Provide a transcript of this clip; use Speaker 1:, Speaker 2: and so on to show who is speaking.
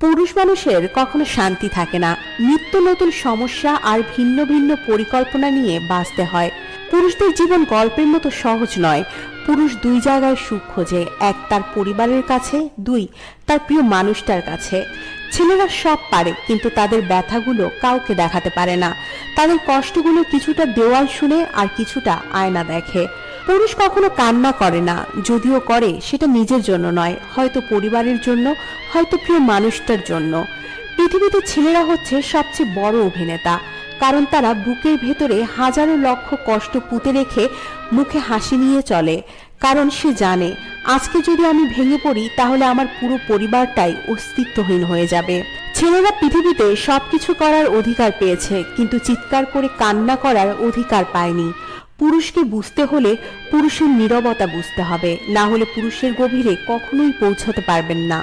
Speaker 1: পুরুষ মানুষের কখনো শান্তি থাকে না। নিত্য নতুন সমস্যা আর ভিন্ন ভিন্ন পরিকল্পনা নিয়ে বাঁচতে হয়। পুরুষদের জীবন গল্পের মতো সহজ নয়। পুরুষ দুই জায়গায় সুখ খোঁজে, এক তার পরিবারের কাছে, দুই তার প্রিয় মানুষটার কাছে। ছেলেরা সব পারে, কিন্তু তাদের ব্যথাগুলো কাউকে দেখাতে পারে না। তাদের কষ্টগুলো কিছুটা দেওয়াল শুনে আর কিছুটা আয়না দেখে। পুরুষ কখনো কান্না করে না, যদিও করে সেটা নিজের জন্য নয়, হয়তো পরিবারের জন্য, হয়তো প্রিয় মানুষটার জন্য। পৃথিবীতে ছেলেরা হচ্ছে সবচেয়ে বড় অভিনেতা, কারণ তারা বুকের ভেতরে হাজারো লক্ষ কষ্ট পুঁতে রেখে মুখে হাসি নিয়ে চলে। কারণ সে জানে, আজকে যদি আমি ভেঙে পড়ি তাহলে আমার পুরো পরিবারটাই অস্তিত্বহীন হয়ে যাবে। ছেলেরা পৃথিবীতে সবকিছু করার অধিকার পেয়েছে, কিন্তু চিৎকার করে কান্না করার অধিকার পায়নি। পুরুষকে বুঝতে হলে পুরুষের নীরবতা বুঝতে হবে, না হলে পুরুষের গভীরে কখনোই পৌঁছতে পারবেন না।